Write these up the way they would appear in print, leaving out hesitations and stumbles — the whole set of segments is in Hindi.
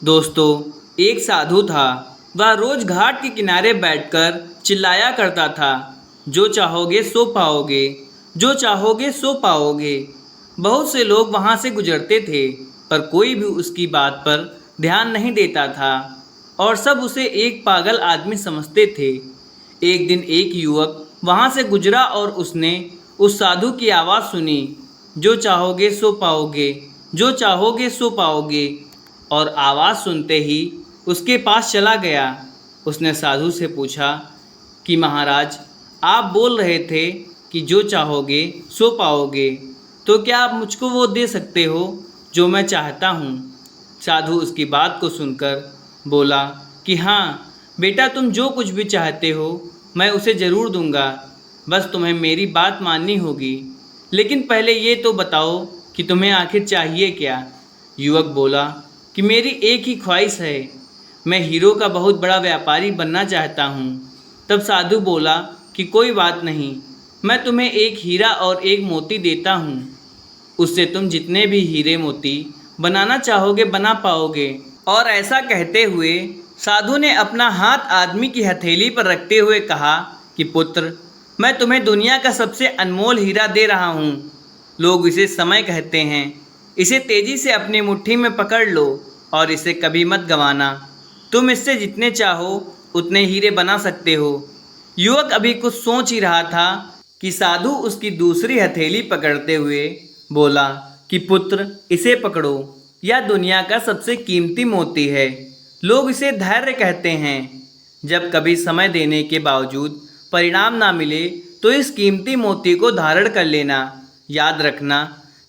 दोस्तों, एक साधु था। वह रोज घाट के किनारे बैठकर चिल्लाया करता था, जो चाहोगे सो पाओगे, जो चाहोगे सो पाओगे। बहुत से लोग वहां से गुजरते थे, पर कोई भी उसकी बात पर ध्यान नहीं देता था और सब उसे एक पागल आदमी समझते थे। एक दिन एक युवक वहां से गुजरा और उसने उस साधु की आवाज़ सुनी, जो चाहोगे सो पाओगे, जो चाहोगे सो पाओगे। और आवाज़ सुनते ही उसके पास चला गया। उसने साधु से पूछा कि महाराज, आप बोल रहे थे कि जो चाहोगे सो पाओगे, तो क्या आप मुझको वो दे सकते हो जो मैं चाहता हूँ? साधु उसकी बात को सुनकर बोला कि हाँ बेटा, तुम जो कुछ भी चाहते हो मैं उसे ज़रूर दूंगा, बस तुम्हें मेरी बात माननी होगी। लेकिन पहले ये तो बताओ कि तुम्हें आखिर चाहिए क्या? युवक बोला कि मेरी एक ही ख्वाहिश है, मैं हीरो का बहुत बड़ा व्यापारी बनना चाहता हूँ। तब साधु बोला कि कोई बात नहीं, मैं तुम्हें एक हीरा और एक मोती देता हूँ। उससे तुम जितने भी हीरे मोती बनाना चाहोगे बना पाओगे। और ऐसा कहते हुए साधु ने अपना हाथ आदमी की हथेली पर रखते हुए कहा कि पुत्र, मैं तुम्हें दुनिया का सबसे अनमोल हीरा दे रहा हूँ। लोग इसे समय कहते हैं। इसे तेजी से अपनी मुट्ठी में पकड़ लो और इसे कभी मत गंवाना। तुम इससे जितने चाहो उतने हीरे बना सकते हो। युवक अभी कुछ सोच ही रहा था कि साधु उसकी दूसरी हथेली पकड़ते हुए बोला कि पुत्र, इसे पकड़ो, यह दुनिया का सबसे कीमती मोती है। लोग इसे धैर्य कहते हैं। जब कभी समय देने के बावजूद परिणाम ना मिले तो इस कीमती मोती को धारण कर लेना। याद रखना,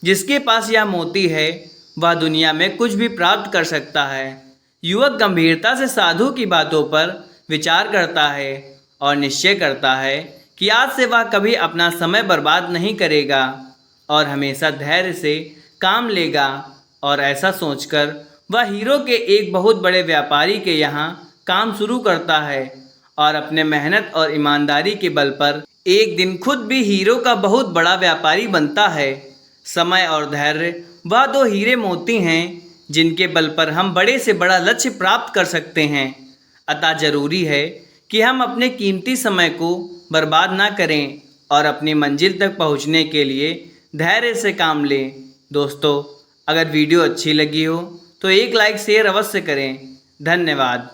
जिसके पास यह मोती है वह दुनिया में कुछ भी प्राप्त कर सकता है। युवक गंभीरता से साधु की बातों पर विचार करता है और निश्चय करता है कि आज से वह कभी अपना समय बर्बाद नहीं करेगा और हमेशा धैर्य से काम लेगा। और ऐसा सोचकर वह हीरो के एक बहुत बड़े व्यापारी के यहाँ काम शुरू करता है और अपने मेहनत और ईमानदारी के बल पर एक दिन खुद भी हीरो का बहुत बड़ा व्यापारी बनता है। समय और धैर्य वह दो हीरे मोती हैं जिनके बल पर हम बड़े से बड़ा लक्ष्य प्राप्त कर सकते हैं। अतः जरूरी है कि हम अपने कीमती समय को बर्बाद ना करें और अपनी मंजिल तक पहुंचने के लिए धैर्य से काम लें। दोस्तों, अगर वीडियो अच्छी लगी हो तो एक लाइक शेयर अवश्य करें। धन्यवाद।